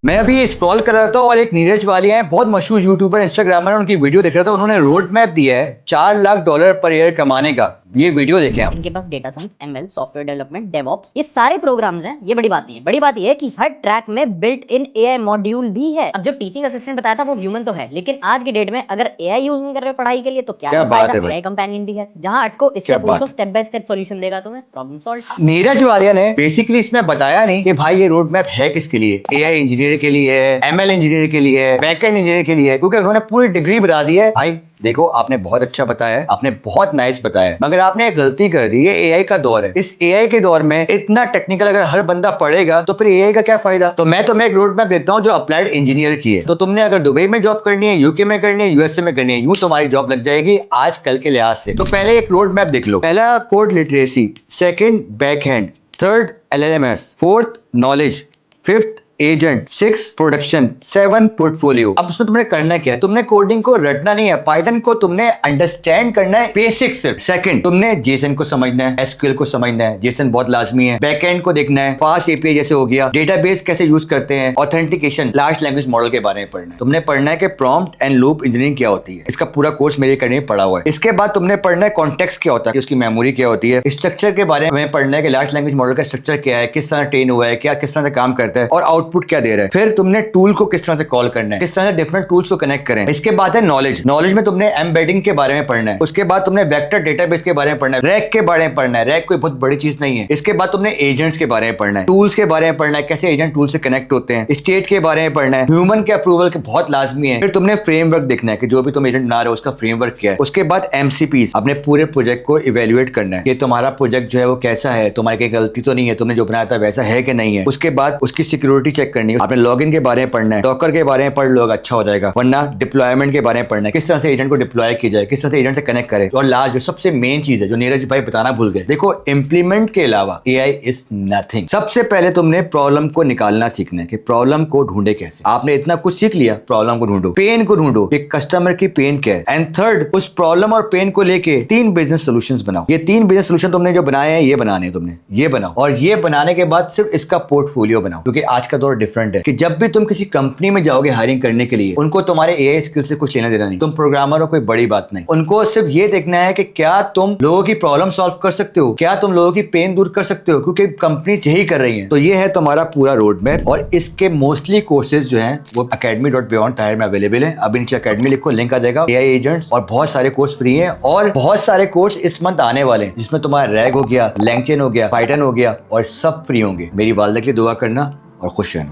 मैं अभी स्क्रॉल कर रहा था और एक नीरज वालिया हैं, बहुत मशहूर यूट्यूबर इंस्टाग्रामर, उनकी वीडियो देख रहा था। उन्होंने रोड मैप दिया है $4 लाख पर ईयर कमाने का। ये वीडियो देखें आप। इनके पास data science, ML, software development, DevOps, ये सारे प्रोग्राम्स हैं। ये बड़ी बात नहीं है। बड़ी बात ये है कि हर ट्रैक में बिल्ट इन एआई मॉड्यूल भी है। अब जो टीचिंग असिस्टेंट बताया था वो ह्यूमन तो है, लेकिन आज की डेट में अगर एआई यूज नहीं कर रहे पढ़ाई के लिए तो क्या बात है भाई। एआई कंपेनियन भी है, जहां अटको इससे पूछो, स्टेप बाय स्टेप सॉल्यूशन देगा तुम्हें, प्रॉब्लम सॉल्व। नीरज वालिया ने बेसिकली इसमें बताया नहीं कि भाई ये रोड मैप है किसके लिए। एआई इंजीनियर के लिए है, एमएल इंजीनियर के लिए है, बैकएंड इंजीनियर के लिए है, क्योंकि उन्होंने पूरी डिग्री बता दी है। भाई देखो, आपने बहुत अच्छा बताया, आपने बहुत नाइस बताया, मगर आपने एक गलती कर दी। ये एआई का दौर है। इस एआई के दौर में इतना टेक्निकल अगर हर बंदा पढ़ेगा तो फिर एआई का क्या फायदा। तो मैं तुम्हें एक रोड मैप देता हूँ जो अप्लाइड इंजीनियर की है। तो तुमने अगर दुबई में जॉब करनी है, यूके में करनी है, यूएसए में करनी है, यूं तुम्हारी जॉब लग जाएगी आज कल के लिहाज से। तो पहले एक रोड मैप देख लो। पहला code literacy, second backend, third LLMs, fourth knowledge, fifth agent, 6 production, 7 portfolio. अब उसमें तुमने करना क्या है? तुमने कोडिंग को रटना नहीं है, पाइथन को तुमने अंडरस्टैंड करना है, बेसिक्स। सेकंड, तुमने जेसन को समझना है, एसक्यूएल को समझना है, जेसन बहुत लाजमी है। बैकएंड को देखना है, फास्ट एपीआई जैसे हो गया, डेटाबेस कैसे यूज करते हैं, ऑथेंटिकेशन, लार्ज लैंग्वेज मॉडल के बारे में पढ़ना है। तुमने पढ़ना है कि प्रॉम्प्ट एंड लूप इंजीनियरिंग क्या होती है। इसका पूरा कोर्स मेरे करने में पढ़ा हुआ है। इसके बाद तुमने पढ़ना है कॉन्टेक्स्ट क्या होता है, उसकी मेमोरी क्या होती है, स्ट्रक्चर के बारे में पढ़ना है कि लार्ज लैंग्वेज मॉडल का स्ट्रक्चर क्या है, किस तरह ट्रेन हुआ है, क्या किस तरह से काम करता है और आउटपुट क्या दे रहा है। फिर तुमने टूल को किस तरह से कॉल करना है, किस तरह से डिफरेंट टूल्स को कनेक्ट करें। इसके बाद है नॉलेज। नॉलेज में तुमने एम्बेडिंग के बारे में पढ़ना है। उसके बाद तुमने वेक्टर डेटाबेस के बारे में पढ़ना है, रैक के बारे में पढ़ना है। रैक कोई बहुत बड़ी चीज नहीं है। इसके बाद तुमने एजेंट्स के बारे में पढ़ना है, टूल्स के बारे में पढ़ना है, कैसे एजेंट टूल से कनेक्ट होते हैं, स्टेट के बारे में पढ़ना है, ह्यूमन के अप्रूवल के बहुत लाजमी है। फिर तुमने फ्रेमवर्क देखना है कि जो भी तुम एजेंट बना रहे हो उसका फ्रेमवर्क क्या है। उसके बाद एमसीपीस, अपने पूरे प्रोजेक्ट को इवेल्युएट करना है कि तुम्हारा प्रोजेक्ट जो है वो कैसा है, तुम्हारी कोई गलती तो नहीं है, तुमने जो बनाया था वैसा है कि नहीं है। उसके बाद उसकी सिक्योरिटी चेक करनी है। आपने लॉगिन के बारे में पढ़ना है, डॉकर के बारे में पढ़ लो, अच्छा हो जाएगा। वरना डिप्लॉयमेंट के बारे में पढ़ना है, किस तरह से एजेंट को डिप्लॉय किया जाए, किस तरह से एजेंट से कनेक्ट करे। और लास्ट जो सबसे मेन चीज है जो नीरज भाई बताना भूल गए, देखो इंप्लीमेंट के अलावा एआई इज नथिंग। सबसे पहले तुमने प्रॉब्लम को निकालना सीखना है कि प्रॉब्लम को ढूंढे कैसे। आपने इतना कुछ सीख लिया, प्रॉब्लम को ढूंढो, पेन को ढूंढो कि कस्टमर की पेन क्या है। एंड थर्ड, उस प्रॉब्लम और पेन को लेके 3 बिजनेस सोल्यूशंस बनाओ। ये 3 बिजनेस सोल्यूशन तुमने जो बनाए हैं ये बनाने हैं, तुमने ये बनाओ। और ये बनाने के बाद सिर्फ इसका पोर्टफोलियो बनाओ, क्योंकि आज का दौर डिफरेंट है कि जब भी तुम किसी कंपनी में जाओगे हायरिंग करने के लिए, उनको तुम्हारे एआई स्किल से कुछ लेना देना नहीं। तुम प्रोग्रामर हो, कोई बड़ी बात नहीं। उनको सिर्फ ये देखना है कि क्या तुम लोगों की प्रॉब्लम सॉल्व कर सकते हो, क्या तुम लोगों की पेन दूर कर सकते हो, क्योंकि कंपनीज यही कर रही हैं। तो ये है तुम्हारा पूरा रोड मैप। और इसके मोस्टली कोर्सेज जो हैं वो academy.beyondthailand में अवेलेबल है। अब नीचे अकेडमी लिखो, लिंक आ जाएगा। एआई एजेंट्स और बहुत सारे कोर्स फ्री हैं और बहुत सारे कोर्स इस मंथ आने वाले हैं, जिसमें तुम्हारा रैग हो गया, लैंगचेन हो गया, पाइथन हो गया और सब फ्री होंगे। मेरी वालिदा के लिए दुआ करना और खुश रहना।